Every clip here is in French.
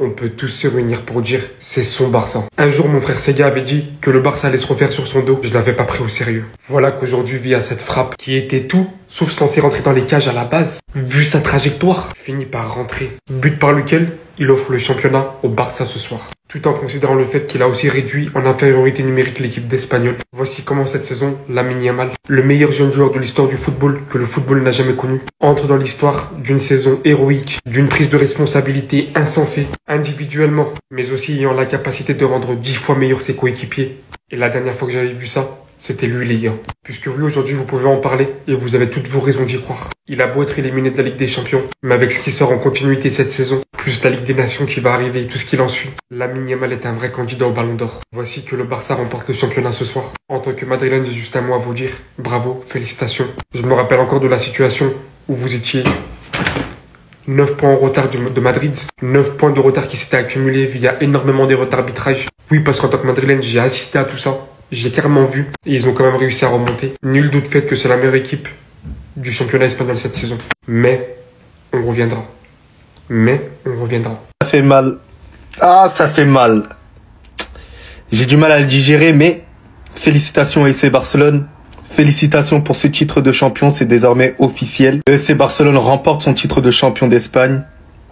On peut tous se réunir pour dire c'est son Barça. Un jour, mon frère Sega avait dit que le Barça allait se refaire sur son dos. Je l'avais pas pris au sérieux. Voilà qu'aujourd'hui, via cette frappe qui était tout sauf censé rentrer dans les cages à la base, vu sa trajectoire, finit par rentrer. But par lequel il offre le championnat au Barça ce soir. Tout en considérant le fait qu'il a aussi réduit en infériorité numérique l'équipe d'Espagnol. Voici comment cette saison, Lamine Yamal, le meilleur jeune joueur de l'histoire du football que le football n'a jamais connu, entre dans l'histoire d'une saison héroïque, d'une prise de responsabilité insensée, individuellement, mais aussi ayant la capacité de rendre 10 fois meilleur ses coéquipiers. Et la dernière fois que j'avais vu ça, c'était lui les gars. Puisque oui, aujourd'hui vous pouvez en parler et vous avez toutes vos raisons d'y croire. Il a beau être éliminé de la Ligue des Champions, mais avec ce qui sort en continuité cette saison, plus la Ligue des Nations qui va arriver et tout ce qui en suit, Lamine Yamal est un vrai candidat au Ballon d'Or. Voici que le Barça remporte le championnat ce soir. En tant que madrilène, j'ai juste un mot à vous dire. Bravo, félicitations. Je me rappelle encore de la situation où vous étiez 9 points en retard de Madrid. 9 points de retard qui s'étaient accumulés via énormément d'erreurs d'arbitrage. Oui, parce qu'en tant que madrilène, j'ai assisté à tout ça. J'ai carrément vu et ils ont quand même réussi à remonter. Nul doute fait que c'est la meilleure équipe du championnat espagnol cette saison. Mais on reviendra. Ça fait mal. Ah, ça fait mal. J'ai du mal à le digérer, mais félicitations à FC Barcelone. Félicitations pour ce titre de champion, c'est désormais officiel. Le FC Barcelone remporte son titre de champion d'Espagne.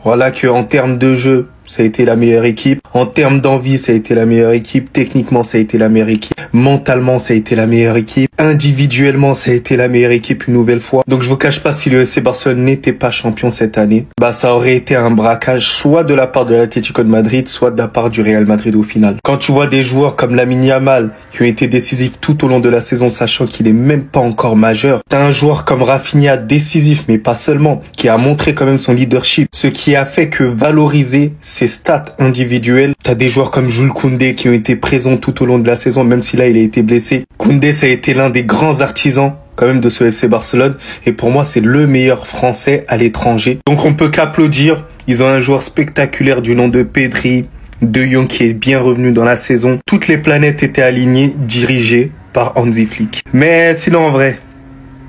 Voilà que en termes de jeu, ça a été la meilleure équipe. En termes d'envie, ça a été la meilleure équipe. Techniquement, ça a été la meilleure équipe. Mentalement, ça a été la meilleure équipe. Individuellement, ça a été la meilleure équipe une nouvelle fois. Donc je vous cache pas, si le FC Barcelone n'était pas champion cette année, ça aurait été un braquage soit de la part de l'Atlético de Madrid, soit de la part du Real Madrid au final. Quand tu vois des joueurs comme Lamine Yamal qui ont été décisifs tout au long de la saison, sachant qu'il est même pas encore majeur. T'as un joueur comme Rafinha décisif, mais pas seulement, qui a montré quand même son leadership, ce qui a fait que valoriser ses stats individuelles. T'as des joueurs comme Jules Koundé qui ont été présents tout au long de la saison, même si là il a été blessé. Koundé, ça a été l'un des grands artisans quand même de ce FC Barcelone, et pour moi c'est le meilleur français à l'étranger. Donc on peut qu'applaudir. Ils ont un joueur spectaculaire du nom de Pedri, De Jong qui est bien revenu dans la saison. Toutes les planètes étaient alignées, dirigées par Hansi Flick. Mais sinon en vrai,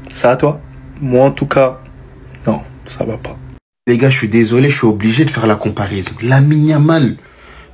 ça à toi? Moi en tout cas, non, ça va pas. Les gars, je suis désolé, je suis obligé de faire la comparaison. Lamine Yamal,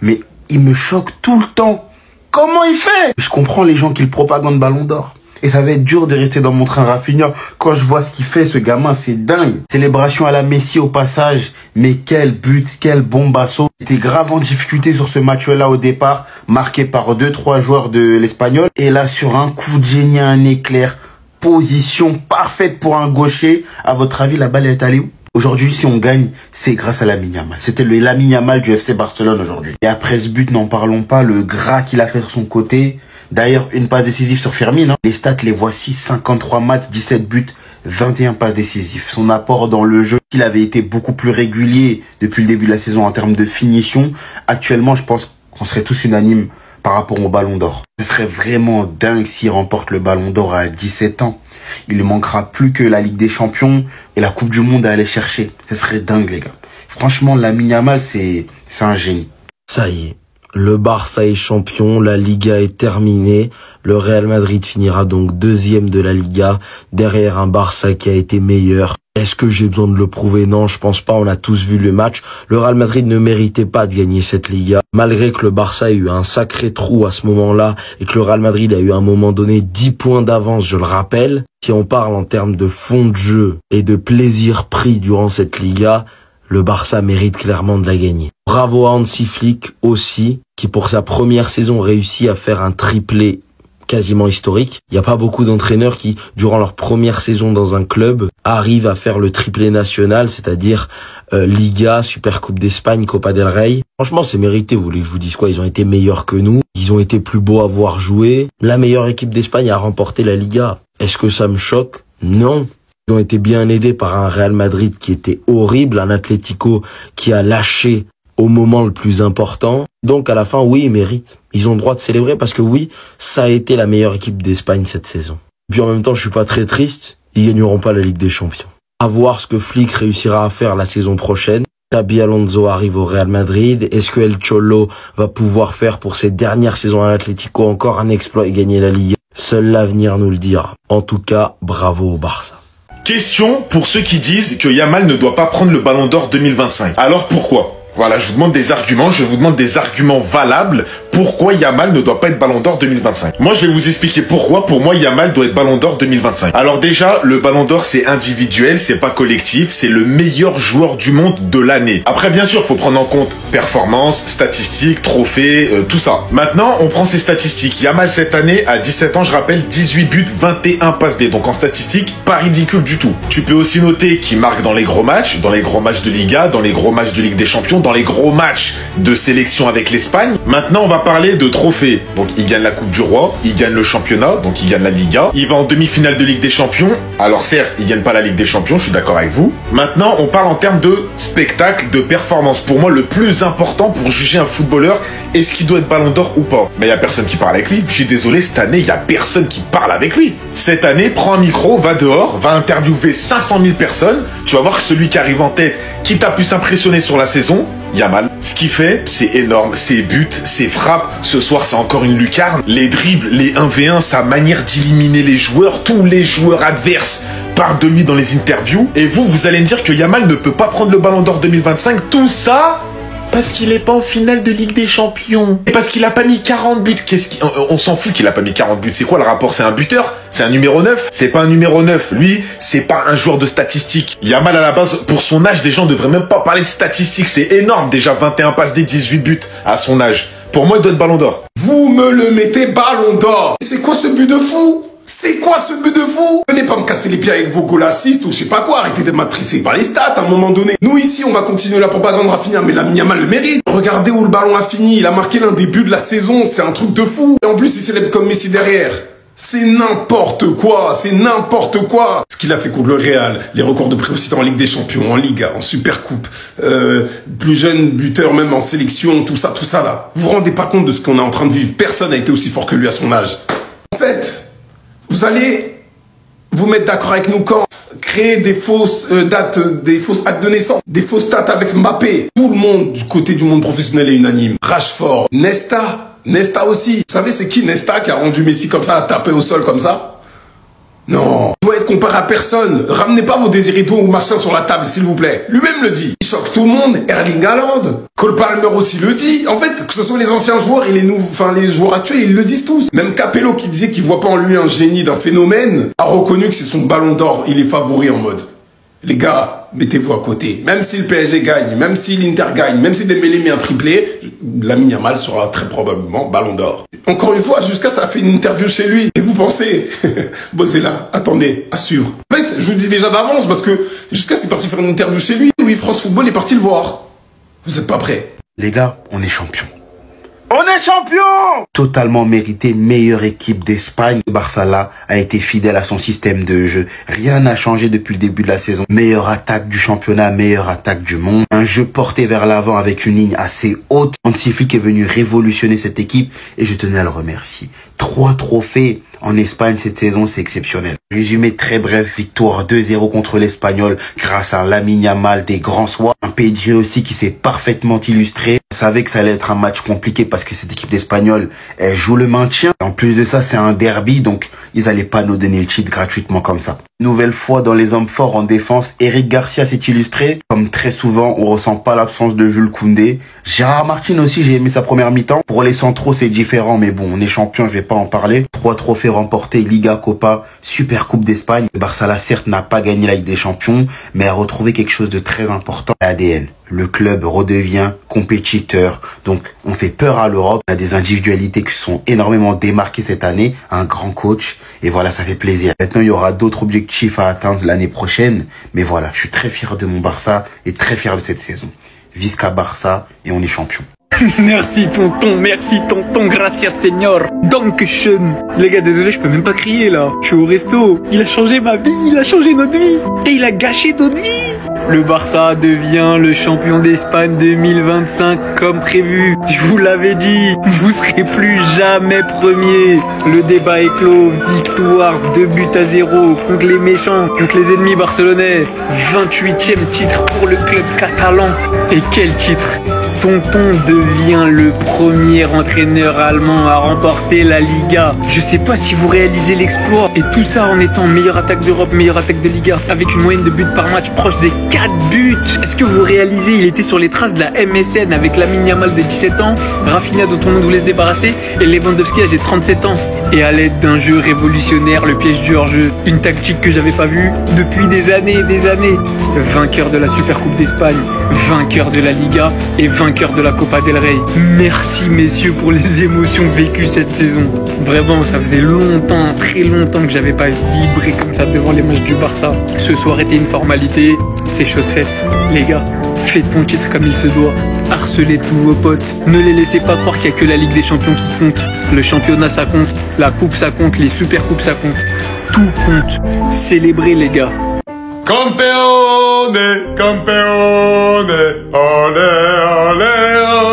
mais il me choque tout le temps. Comment il fait? Je comprends les gens qui le propagandent Ballon d'Or. Et ça va être dur de rester dans mon train Rafinha. Quand je vois ce qu'il fait, ce gamin, c'est dingue. Célébration à la Messi au passage. Mais quel but, quel bombasso. Il était grave en difficulté sur ce match-là au départ, marqué par 2-3 joueurs de l'Espagnol. Et là, sur un coup de génie, un éclair, position parfaite pour un gaucher. À votre avis, la balle est allée où? Aujourd'hui, si on gagne, c'est grâce à Lamine Yamal. C'était le Lamine Yamal du FC Barcelone aujourd'hui. Et après ce but, n'en parlons pas, le gras qu'il a fait sur son côté. D'ailleurs, une passe décisive sur Firmino. Les stats, les voici, 53 matchs, 17 buts, 21 passes décisives. Son apport dans le jeu, il avait été beaucoup plus régulier depuis le début de la saison en termes de finition. Actuellement, je pense qu'on serait tous unanimes par rapport au Ballon d'Or. Ce serait vraiment dingue s'il remporte le Ballon d'Or à 17 ans. Il ne manquera plus que la Ligue des Champions et la Coupe du Monde à aller chercher. Ce serait dingue, les gars. Franchement, Lamine Yamal, c'est un génie. Ça y est, le Barça est champion, la Liga est terminée. Le Real Madrid finira donc deuxième de la Liga, derrière un Barça qui a été meilleur. Est-ce que j'ai besoin de le prouver? Non, je pense pas, on a tous vu le match. Le Real Madrid ne méritait pas de gagner cette Liga. Malgré que le Barça ait eu un sacré trou à ce moment-là, et que le Real Madrid a eu à un moment donné 10 points d'avance, je le rappelle. Si on parle en termes de fond de jeu et de plaisir pris durant cette Liga, le Barça mérite clairement de la gagner. Bravo à Hansi Flick aussi, qui pour sa première saison réussit à faire un triplé quasiment historique. Il n'y a pas beaucoup d'entraîneurs qui, durant leur première saison dans un club, arrivent à faire le triplé national, c'est-à-dire Liga, Supercoupe d'Espagne, Copa del Rey. Franchement, c'est mérité, vous voulez que je vous dise quoi? Ils ont été meilleurs que nous, ils ont été plus beaux à voir jouer. La meilleure équipe d'Espagne a remporté la Liga. Est-ce que ça me choque? Non. Ils ont été bien aidés par un Real Madrid qui était horrible, un Atlético qui a lâché au moment le plus important. Donc à la fin, oui, ils méritent. Ils ont le droit de célébrer parce que oui, ça a été la meilleure équipe d'Espagne cette saison. Puis en même temps, je suis pas très triste, ils gagneront pas la Ligue des Champions. À voir ce que Flick réussira à faire la saison prochaine. Xabi Alonso arrive au Real Madrid. Est-ce que El Cholo va pouvoir faire pour ses dernières saisons à l'Atlético encore un exploit et gagner la Ligue? Seul l'avenir nous le dira. En tout cas, bravo au Barça. Question pour ceux qui disent que Yamal ne doit pas prendre le Ballon d'Or 2025. Alors pourquoi ? Voilà, je vous demande des arguments, je vous demande des arguments valables. Pourquoi Yamal ne doit pas être Ballon d'Or 2025? Moi, je vais vous expliquer pourquoi, pour moi, Yamal doit être Ballon d'Or 2025. Alors déjà, le Ballon d'Or, c'est individuel, c'est pas collectif, c'est le meilleur joueur du monde de l'année. Après, bien sûr, faut prendre en compte performance, statistiques, trophées, tout ça. Maintenant, on prend ces statistiques. Yamal, cette année, à 17 ans, je rappelle, 18 buts, 21 passes D. Donc en statistique, pas ridicule du tout. Tu peux aussi noter qu'il marque dans les gros matchs de Liga, dans les gros matchs de Ligue des Champions, dans les gros matchs de sélection avec l'Espagne. Maintenant, on va parler de trophées. Donc, il gagne la Coupe du Roi, il gagne le championnat, donc il gagne la Liga. Il va en demi-finale de Ligue des Champions. Alors, certes, il gagne pas la Ligue des Champions, je suis d'accord avec vous. Maintenant, on parle en termes de spectacle, de performance. Pour moi, le plus important pour juger un footballeur, est-ce qu'il doit être Ballon d'Or ou pas? Mais il y a personne qui parle avec lui. Je suis désolé, cette année, il y a personne qui parle avec lui. Cette année, prends un micro, va dehors, va interviewer 500 000 personnes. Tu vas voir que celui qui arrive en tête, qui t'a pu s'impressionner sur la saison, Yamal. Ce qu'il fait, c'est énorme. Ses buts, ses frappes. Ce soir, c'est encore une lucarne. Les dribbles, les 1v1, sa manière d'éliminer les joueurs, tous les joueurs adverses parlent de lui dans les interviews. Et vous allez me dire que Yamal ne peut pas prendre le Ballon d'Or 2025. Tout ça parce qu'il est pas en finale de Ligue des Champions. Et parce qu'il a pas mis 40 buts. On s'en fout qu'il a pas mis 40 buts. C'est quoi le rapport? C'est un buteur? C'est un numéro 9? C'est pas un numéro 9. Lui, c'est pas un joueur de statistiques. Yamal, à la base, pour son âge, des gens devraient même pas parler de statistiques. C'est énorme. Déjà 21 passes D, 18 buts à son âge. Pour moi, il doit être Ballon d'Or. Vous me le mettez Ballon d'Or. C'est quoi ce but de fou? C'est quoi ce but de fou? Venez pas me casser les pieds avec vos goal assists ou je sais pas quoi, arrêtez de m'attrister par les stats à un moment donné. Nous ici, on va continuer la propagande Rafinha, mais Lamine Yamal le mérite. Regardez où le ballon a fini, il a marqué l'un des buts de la saison, c'est un truc de fou. Et en plus, il célèbre comme Messi derrière. C'est n'importe quoi, c'est n'importe quoi. Ce qu'il a fait contre le Real, les records de précocité en Ligue des Champions, en Liga, en Supercoupe, plus jeune buteur même en sélection, tout ça là. Vous vous rendez pas compte de ce qu'on est en train de vivre? Personne n'a été aussi fort que lui à son âge. En fait, vous allez vous mettre d'accord avec nous quand créer des fausses dates, des fausses actes de naissance, des fausses stats avec Mbappé. Tout le monde du côté du monde professionnel est unanime. Rashford, Nesta aussi. Vous savez c'est qui Nesta qui a rendu Messi comme ça, à taper au sol comme ça? Non, il doit être comparé à personne. Ramenez pas vos Désiré-Doué ou machin sur la table, s'il vous plaît. Lui-même le dit. Il choque tout le monde. Erling Haaland. Cole Palmer aussi le dit. En fait, que ce soit les anciens joueurs et les nouveaux, les joueurs actuels, ils le disent tous. Même Capello qui disait qu'il voit pas en lui un génie d'un phénomène, a reconnu que c'est son Ballon d'Or. Il est favori en mode. Les gars, mettez-vous à côté. Même si le PSG gagne, même si l'Inter gagne, même si Dembélé met un triplé, Lamine Yamal sera très probablement Ballon d'Or. Encore une fois, jusqu'à ça a fait une interview chez lui. Et vous pensez, bossez là, attendez, à suivre. En fait, je vous le dis déjà d'avance parce que jusqu'à c'est parti faire une interview chez lui. Oui, France Football est parti le voir. Vous êtes pas prêts. Les gars, on est champions. On est champion! Totalement mérité, meilleure équipe d'Espagne. Le Barça là a été fidèle à son système de jeu. Rien n'a changé depuis le début de la saison. Meilleure attaque du championnat, meilleure attaque du monde. Un jeu porté vers l'avant avec une ligne assez haute. Hansi Flick est venu révolutionner cette équipe et je tenais à le remercier. 3 trophées en Espagne cette saison, c'est exceptionnel. Résumé très bref, victoire 2-0 contre l'Espagnol grâce à Lamine Yamal, des grands soirs. Un Pedri aussi qui s'est parfaitement illustré. On savait que ça allait être un match compliqué parce que cette équipe d'Espagnols, elle joue le maintien. En plus de ça, c'est un derby, donc ils allaient pas nous donner le titre gratuitement comme ça. Nouvelle fois dans les hommes forts en défense, Eric Garcia s'est illustré. Comme très souvent, on ressent pas l'absence de Jules Koundé. Gérard Martin aussi, j'ai aimé sa première mi-temps. Pour les centraux, c'est différent, mais bon, on est champion, je vais pas en parler. 3 trophées remportés, Liga, Copa, Super Coupe d'Espagne. Le Barça, là, certes, n'a pas gagné la Ligue des Champions, mais a retrouvé quelque chose de très important, l'ADN. Le club redevient compétiteur. Donc, on fait peur à l'Europe. On a des individualités qui sont énormément démarquées cette année. Un grand coach. Et voilà, ça fait plaisir. Maintenant, il y aura d'autres objectifs à atteindre l'année prochaine. Mais voilà, je suis très fier de mon Barça et très fier de cette saison. Visca Barça et on est champion. Merci tonton, gracias señor, dankeschön. Les gars, désolé, je peux même pas crier là. Je suis au resto. Il a changé ma vie, il a changé notre vie. Et il a gâché notre vie. Le Barça devient le champion d'Espagne 2025 comme prévu. Je vous l'avais dit, vous serez plus jamais premier. Le débat est clos. Victoire 2-0 contre les méchants, contre les ennemis barcelonais. 28e titre pour le club catalan. Et quel titre! Tonton devient le premier entraîneur allemand à remporter la Liga. Je sais pas si vous réalisez l'exploit. Et tout ça en étant meilleure attaque d'Europe, meilleure attaque de Liga, avec une moyenne de buts par match proche des 4 buts. Est-ce que vous réalisez, il était sur les traces de la MSN avec Lamine Yamal de 17 ans, Rafinha dont tout le monde voulait se débarrasser, et Lewandowski âgé de 37 ans. Et à l'aide d'un jeu révolutionnaire, le piège du hors-jeu, une tactique que j'avais pas vue depuis des années et des années. Vainqueur de la Super Coupe d'Espagne, vainqueur de la Liga et vainqueur de la Copa del Rey. Merci messieurs pour les émotions vécues cette saison. Vraiment, ça faisait longtemps, très longtemps que j'avais pas vibré comme ça devant les matchs du Barça. Ce soir était une formalité, c'est chose faite. Les gars, faites ton titre comme il se doit. Harcelez tous vos potes. Ne les laissez pas croire qu'il n'y a que la Ligue des Champions qui compte. Le championnat ça compte, la coupe ça compte, les super coupes ça compte. Tout compte. Célébrez les gars. Campeone, campeone, olé, olé,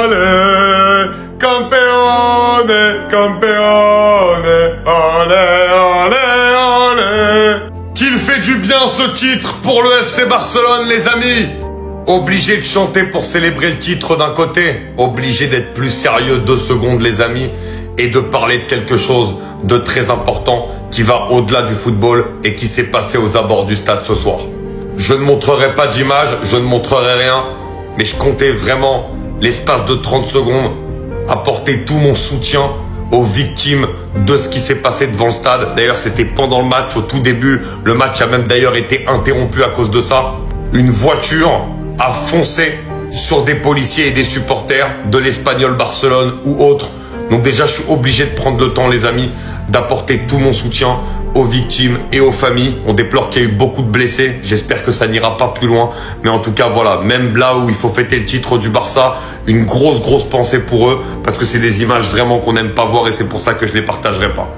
olé. Campeone, campeone, olé, olé, olé. Qu'il fait du bien ce titre pour le FC Barcelone, les amis. Obligé de chanter pour célébrer le titre d'un côté, obligé d'être plus sérieux 2 secondes, les amis, et de parler de quelque chose de très important qui va au-delà du football et qui s'est passé aux abords du stade ce soir. Je ne montrerai pas d'image, je ne montrerai rien, mais je comptais vraiment, l'espace de 30 secondes, apporter tout mon soutien aux victimes de ce qui s'est passé devant le stade. D'ailleurs, c'était pendant le match, au tout début. Le match a même d'ailleurs été interrompu à cause de ça. Une voiture a foncé sur des policiers et des supporters de l'Espagnol Barcelone ou autres. Donc déjà, je suis obligé de prendre le temps, les amis, d'apporter tout mon soutien aux victimes et aux familles. On déplore qu'il y a eu beaucoup de blessés. J'espère que ça n'ira pas plus loin. Mais en tout cas, voilà, même là où il faut fêter le titre du Barça, une grosse pensée pour eux, parce que c'est des images vraiment qu'on n'aime pas voir et c'est pour ça que je les partagerai pas.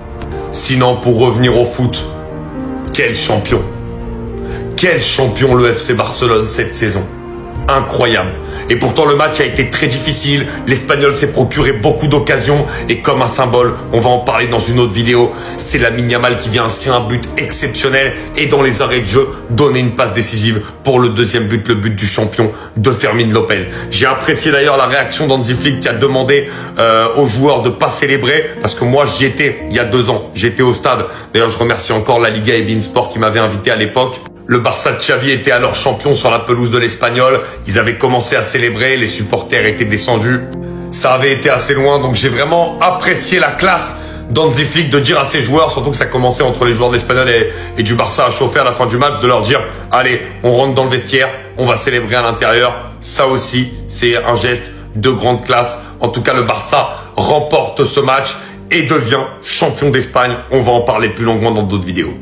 Sinon, pour revenir au foot, quel champion! Quel champion le FC Barcelone cette saison! Incroyable. Et pourtant le match a été très difficile, l'Espagnol s'est procuré beaucoup d'occasions et comme un symbole, on va en parler dans une autre vidéo, c'est Lamine Yamal qui vient inscrire un but exceptionnel et dans les arrêts de jeu, donner une passe décisive pour le deuxième but, le but du champion de Fermín López. J'ai apprécié d'ailleurs la réaction d'Hansi Flick qui a demandé aux joueurs de pas célébrer parce que moi j'y étais il y a 2 ans, j'étais au stade. D'ailleurs je remercie encore la Liga et beIN Sport qui m'avaient invité à l'époque. Le Barça de Xavi était alors champion sur la pelouse de l'Espagnol. Ils avaient commencé à célébrer, les supporters étaient descendus. Ça avait été assez loin, donc j'ai vraiment apprécié la classe d'Hansi Flick de dire à ses joueurs, surtout que ça commençait entre les joueurs de l'Espagnol et du Barça à chauffer à la fin du match, de leur dire « Allez, on rentre dans le vestiaire, on va célébrer à l'intérieur ». Ça aussi, c'est un geste de grande classe. En tout cas, le Barça remporte ce match et devient champion d'Espagne. On va en parler plus longuement dans d'autres vidéos.